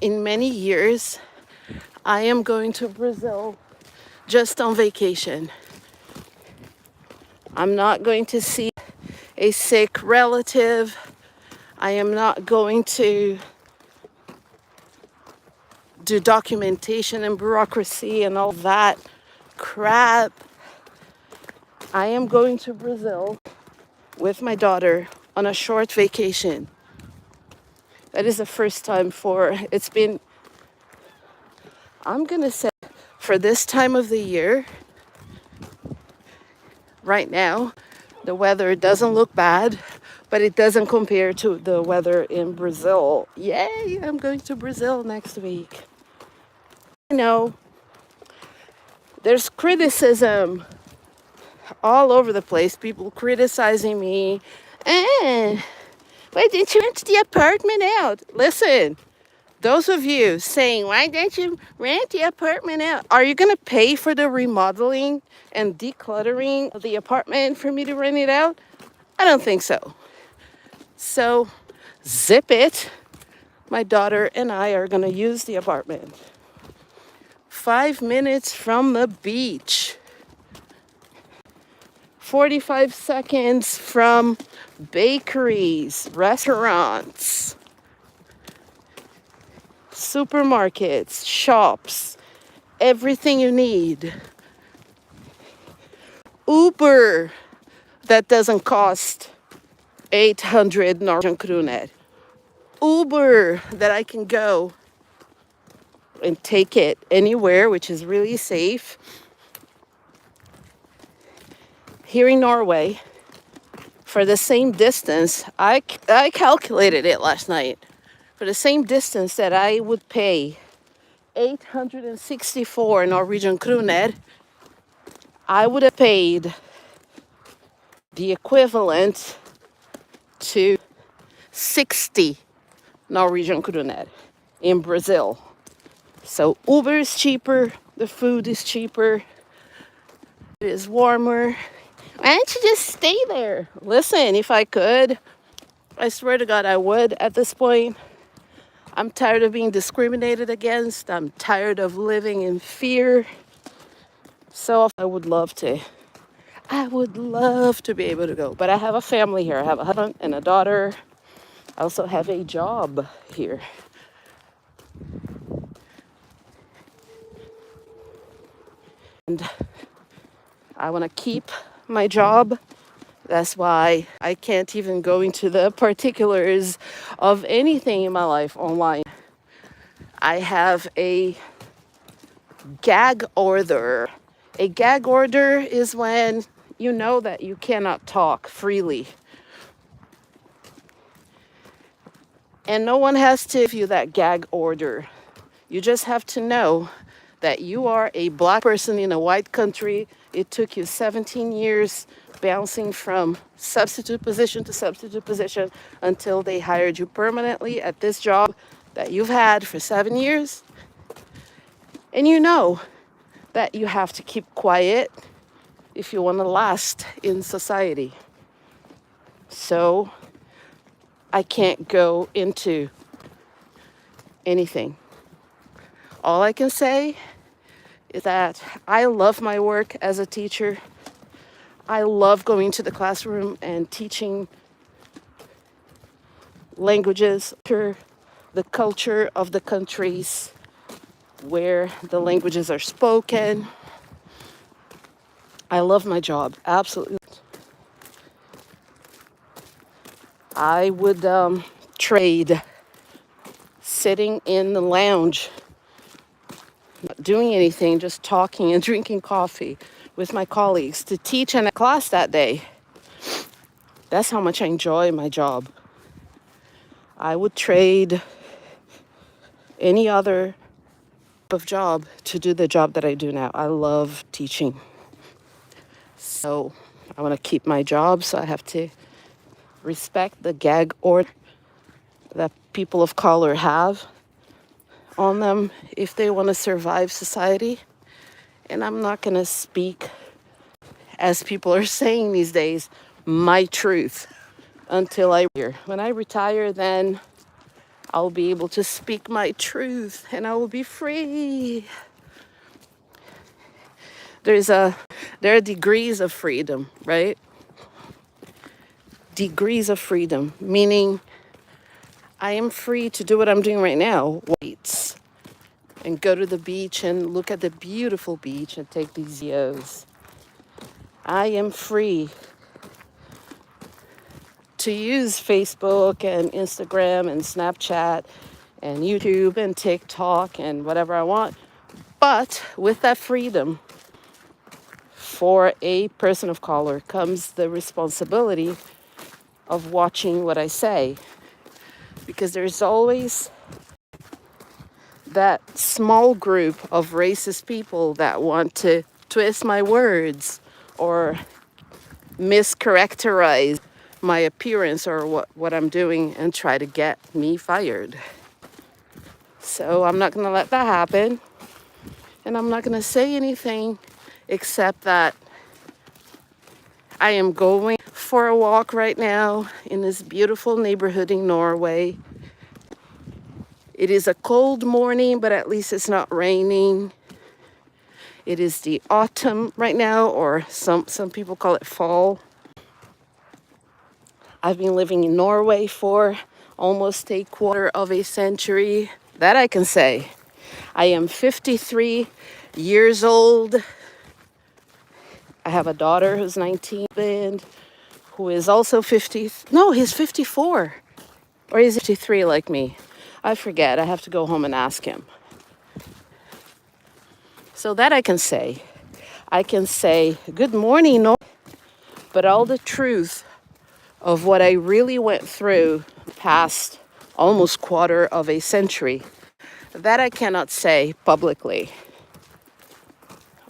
In many years, I am going to Brazil just on vacation. I'm not going to see a sick relative. I am not going to do documentation and bureaucracy and all that crap. I am going to Brazil with my daughter on a short vacation. That is the first time it's been, I'm going to say, for this time of the year, right now, the weather doesn't look bad, but it doesn't compare to the weather in Brazil. Yay, I'm going to Brazil next week. You know, there's criticism all over the place, people criticizing me. Why didn't you rent the apartment out? Listen, those of you saying, why didn't you rent the apartment out? Are you going to pay for the remodeling and decluttering of the apartment for me to rent it out? I don't think so. So, zip it. My daughter and I are going to use the apartment. 5 minutes from the beach. 45 seconds from bakeries, restaurants, supermarkets, shops, everything you need. Uber that doesn't cost 800 Norwegian kroner. Uber that I can go and take it anywhere, which is really safe. Here in Norway, for the same distance, I calculated it last night. For the same distance that I would pay 864 Norwegian kroner, I would have paid the equivalent to 60 Norwegian kroner in Brazil. So Uber is cheaper, the food is cheaper, it is warmer. Why don't you just stay there? Listen, if I could, I swear to God I would at this point. I'm tired of being discriminated against. I'm tired of living in fear. So I would love to. I would love to be able to go. But I have a family here. I have a husband and a daughter. I also have a job here. And I want to keep my job. That's why I can't even go into the particulars of anything in my life online. I have a gag order. A gag order is when you know that you cannot talk freely. And no one has to give you that gag order. You just have to know that you are a black person in a white country. It took you 17 years bouncing from substitute position to substitute position until they hired you permanently at this job that you've had for 7 years. And you know that you have to keep quiet if you want to last in society. So I can't go into anything. All I can say is that I love my work as a teacher. I love going to the classroom and teaching languages, the culture of the countries where the languages are spoken. I love my job, absolutely. I would trade sitting in the lounge, not doing anything, just talking and drinking coffee with my colleagues to teach in a class that day. That's how much I enjoy my job. I would trade any other of job to do the job that I do now. I love teaching. So I want to keep my job, so I have to respect the gag order that people of color have on them if they want to survive society. And I'm not going to speak, as people are saying these days, my truth until I retire. When I retire, then I'll be able to speak my truth and I will be free. There are degrees of freedom, right? Degrees of freedom, meaning I am free to do what I'm doing right now, wait, and go to the beach and look at the beautiful beach and take these videos. I am free to use Facebook and Instagram and Snapchat and YouTube and TikTok and whatever I want. But with that freedom, for a person of color comes the responsibility of watching what I say. Because there's always that small group of racist people that want to twist my words or mischaracterize my appearance or what I'm doing and try to get me fired. So I'm not going to let that happen. And I'm not going to say anything except that I am going for a walk right now in this beautiful neighborhood in Norway. It is a cold morning, but at least it's not raining. It is the autumn right now, or some people call it fall. I've been living in Norway for almost a quarter of a century. That I can say. I am 53 years old. I have a daughter who's 19 and who is also 50. No, he's 54. Or he's 53 like me. I forget. I have to go home and ask him. So that I can say. I can say, good morning, Norway. But all the truth of what I really went through past almost quarter of a century, that I cannot say publicly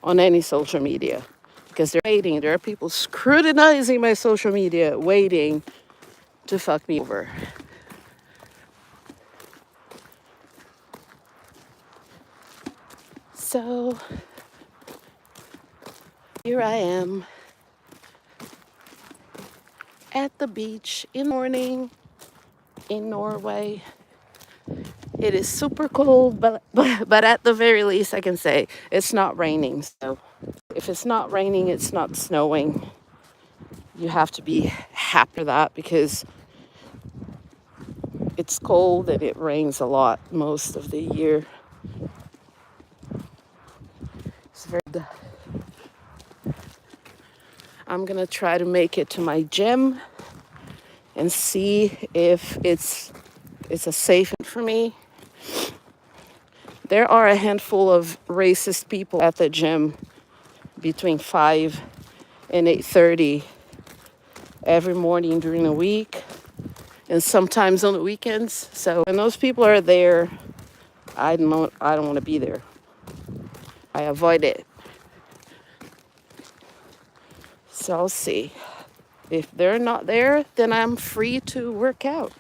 on any social media. Because they're waiting. There are people scrutinizing my social media, waiting to fuck me over. So here I am at the beach in the morning in Norway. It is super cold, but at the very least I can say it's not raining. So if it's not raining, it's not snowing. You have to be happy for that because it's cold and it rains a lot most of the year. It's very good. I'm gonna try to make it to my gym and see if it's a safe for me. There are a handful of racist people at the gym between 5 and 8:30 every morning during the week and sometimes on the weekends. So when those people are there, I don't want to be there. I avoid it. So I'll see. If they're not there, then I'm free to work out.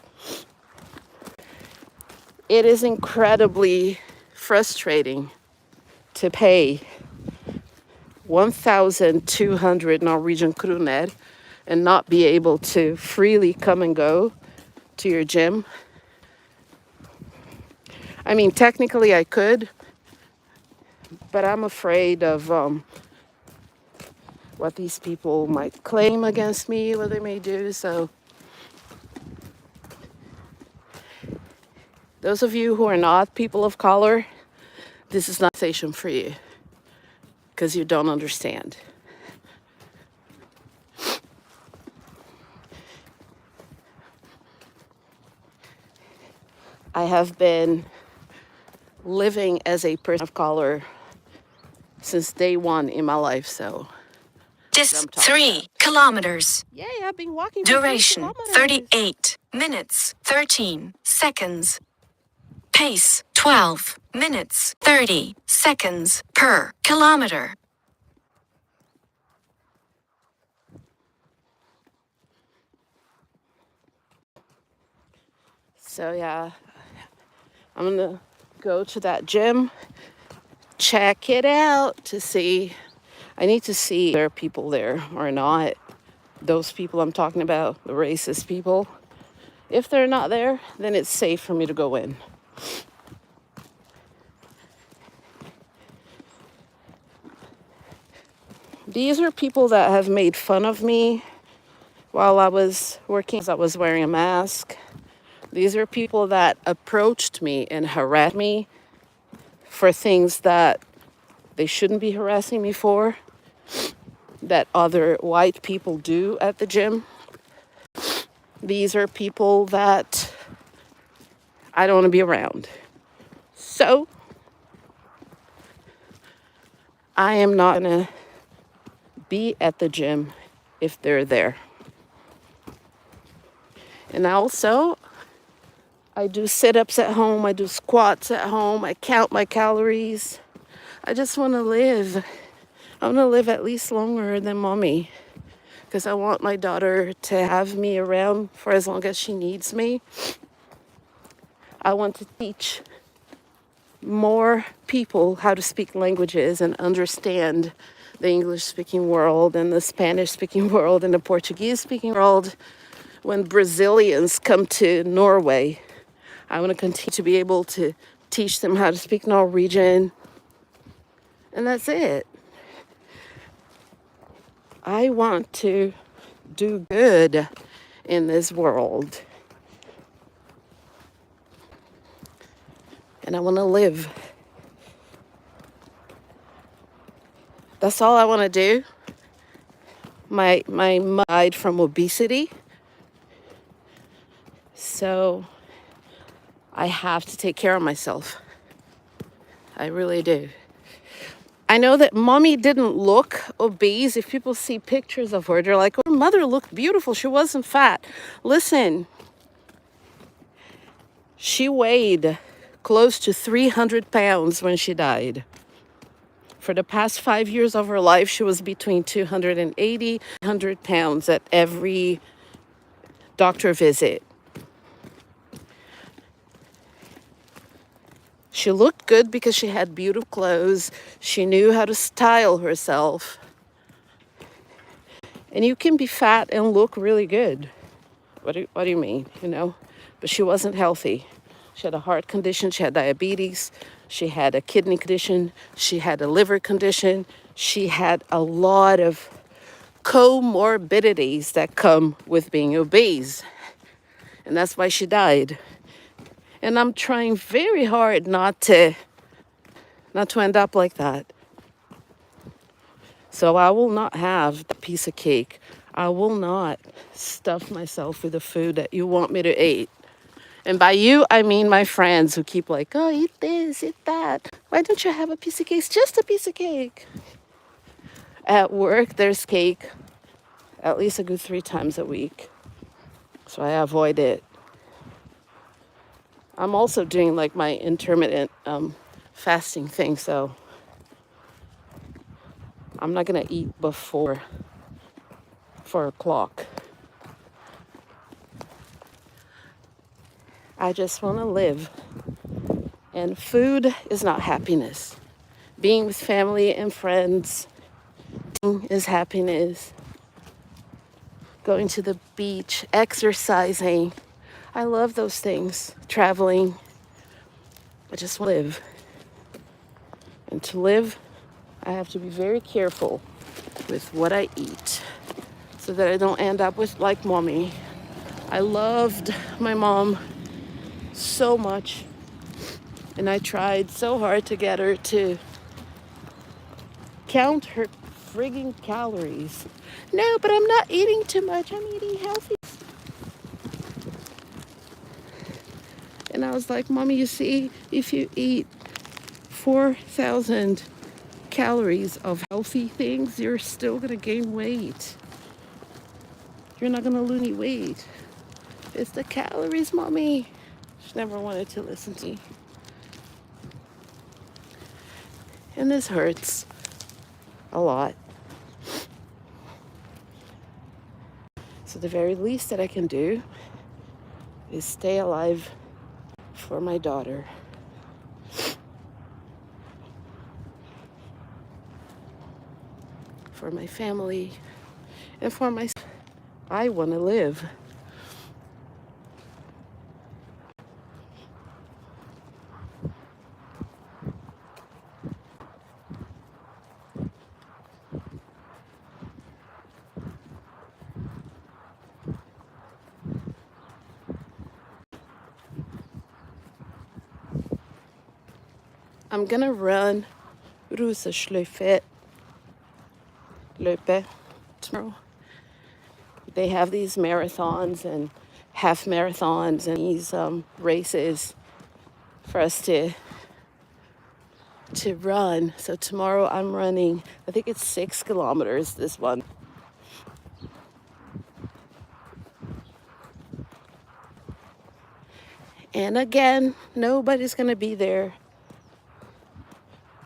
It is incredibly frustrating to pay 1,200 Norwegian kroner and not be able to freely come and go to your gym. I mean, technically I could, but I'm afraid of what these people might claim against me, what they may do. So those of you who are not people of color, this is not a station for you because you don't understand. I have been living as a person of color since day one in my life, so Just 3 kilometers. Yay, I've been walking for 3 Duration kilometers. 38 minutes 13 seconds. Pace 12 minutes 30 seconds per kilometer. So yeah, I'm gonna go to that gym, check it out to see. I need to see if there are people there or not. Those people I'm talking about, the racist people. If they're not there, then it's safe for me to go in. These are people that have made fun of me while I was working, as I was wearing a mask. These are people that approached me and harassed me for things that they shouldn't be harassing me for, that other white people do at the gym. These are people that I don't want to be around. So I am not going to be at the gym if they're there. And also, I do sit-ups at home, I do squats at home, I count my calories. I just want to live. I want to live at least longer than mommy, because I want my daughter to have me around for as long as she needs me. I want to teach more people how to speak languages and understand the English-speaking world and the Spanish-speaking world and the Portuguese-speaking world. When Brazilians come to Norway, I want to continue to be able to teach them how to speak Norwegian. And that's it. I want to do good in this world. And I want to live. That's all I want to do. My mom died from obesity. So I have to take care of myself. I really do. I know that mommy didn't look obese. If people see pictures of her, they're like, her mother looked beautiful. She wasn't fat. Listen, she weighed close to 300 pounds when she died. For the past 5 years of her life, she was between 280 and 100 pounds at every doctor visit. She looked good because she had beautiful clothes. She knew how to style herself. And you can be fat and look really good. What do you mean, you know? But she wasn't healthy. She had a heart condition. She had diabetes. She had a kidney condition. She had a liver condition. She had a lot of comorbidities that come with being obese. And that's why she died. And I'm trying very hard not to end up like that. So I will not have the piece of cake. I will not stuff myself with the food that you want me to eat. And by you, I mean my friends who keep like, oh, eat this, eat that. Why don't you have a piece of cake? It's just a piece of cake. At work, there's cake at least a good 3 times a week. So I avoid it. I'm also doing like my intermittent fasting thing, so I'm not gonna eat before 4 o'clock. I just want to live. And food is not happiness. Being with family and friends is happiness. Going to the beach, exercising. I love those things. Traveling. I just want to live. And to live, I have to be very careful with what I eat so that I don't end up with like mommy. I loved my mom so much, and I tried so hard to get her to count her frigging calories. No, but I'm not eating too much. I'm eating healthy. And I was like, Mommy, you see, if you eat 4,000 calories of healthy things, you're still going to gain weight. You're not going to lose any weight. It's the calories, Mommy. She never wanted to listen to me. And this hurts a lot. So the very least that I can do is stay alive for my daughter. For my family, and for myself. I want to live. I'm gonna run Ruseslöpet tomorrow. They have these marathons and half marathons and these races for us to run. So tomorrow I'm running, I think it's 6 kilometers, this one. And again, nobody's gonna be there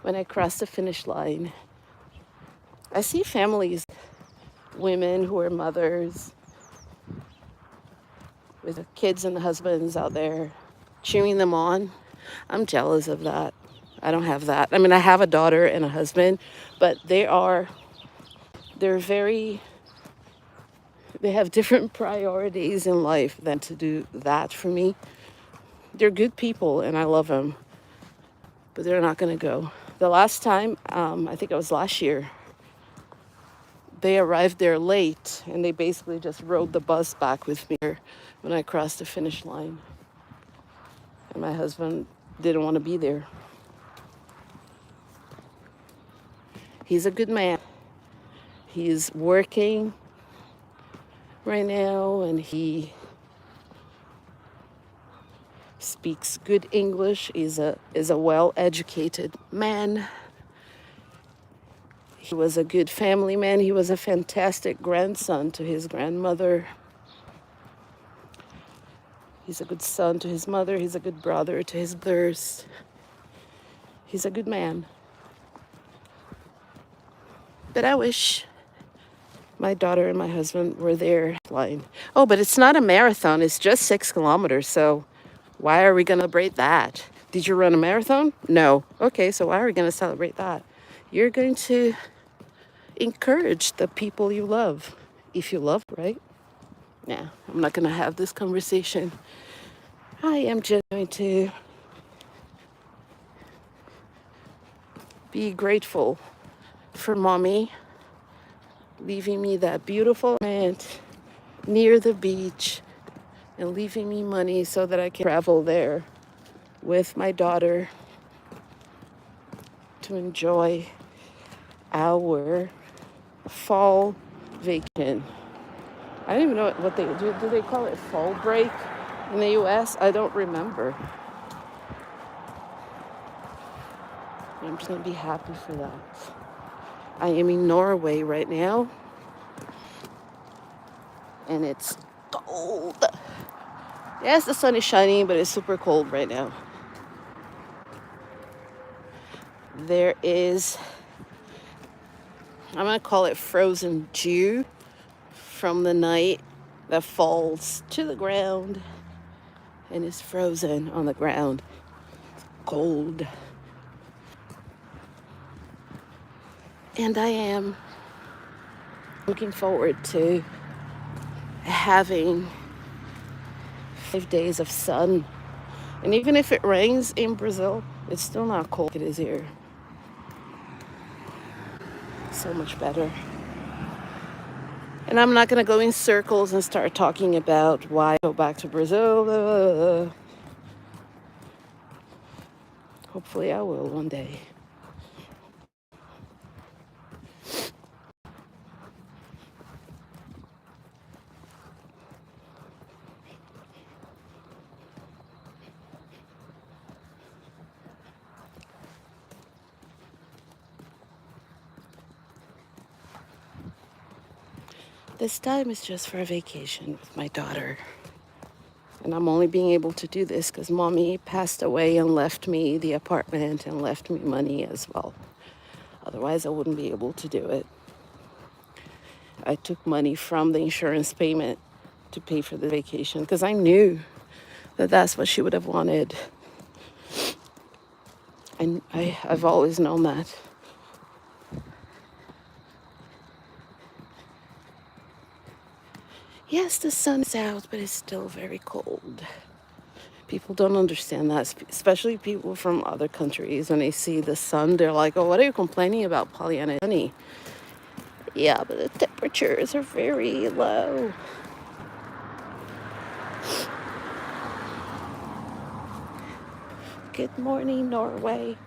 when I cross the finish line. I see families, women who are mothers with the kids and the husbands out there cheering them on. I'm jealous of that. I don't have that. I mean, I have a daughter and a husband, but they're very, they have different priorities in life than to do that for me. They're good people and I love them, but they're not going to go. The last time, I think it was last year, they arrived there late and they basically just rode the bus back with me when I crossed the finish line. And my husband didn't want to be there. He's a good man. He's working right now and he speaks good English. Is a well-educated man. He was a good family man. He was a fantastic grandson to his grandmother. He's a good son to his mother. He's a good brother to his brothers. He's a good man. But I wish my daughter and my husband were there flying. Oh, but it's not a marathon. It's just 6 kilometers. So why are we going to celebrate that? Did you run a marathon? No. Okay, so why are we going to celebrate that? You're going to encourage the people you love. If you love, right? Nah, I'm not going to have this conversation. I am just going to be grateful for mommy leaving me that beautiful apartment near the beach and leaving me money so that I can travel there with my daughter to enjoy our fall vacation. I don't even know what they do. Do they call it fall break in the US? I don't remember. I'm just going to be happy for that. I am in Norway right now. And it's cold. Yes, the sun is shining, but it's super cold right now. There is, I'm going to call it frozen dew from the night that falls to the ground and is frozen on the ground. Cold. And I am looking forward to having 5 days of sun. And even if it rains in Brazil, it's still not cold like it is here. So much better. And I'm not going to go in circles and start talking about why I go back to Brazil. Hopefully I will one day. This time is just for a vacation with my daughter. And I'm only being able to do this because mommy passed away and left me the apartment and left me money as well. Otherwise, I wouldn't be able to do it. I took money from the insurance payment to pay for the vacation because I knew that that's what she would have wanted. And I've always known that. Yes, the sun is out, but it's still very cold. People don't understand that, especially people from other countries. When they see the sun, they're like, oh, what are you complaining about, Pollyanna? Honey? Yeah, but the temperatures are very low. Good morning, Norway.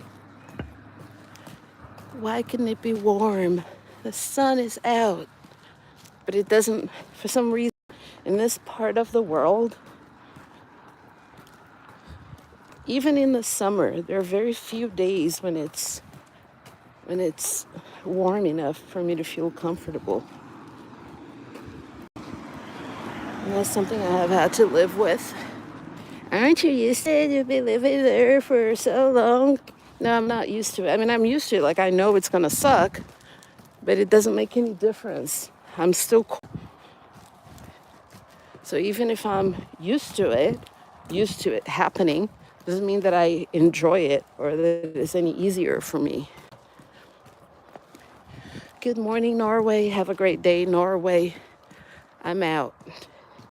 Why couldn't it be warm? The sun is out, but it doesn't, for some reason, in this part of the world, even in the summer, there are very few days when it's warm enough for me to feel comfortable. And that's something I have had to live with. Aren't you used to it? You've been living there for so long. No, I'm not used to it. I mean, I'm used to it. Like, I know it's gonna suck, but it doesn't make any difference. I'm still cool. So even if I'm used to it happening, doesn't mean that I enjoy it or that it's any easier for me. Good morning, Norway. Have a great day, Norway. I'm out.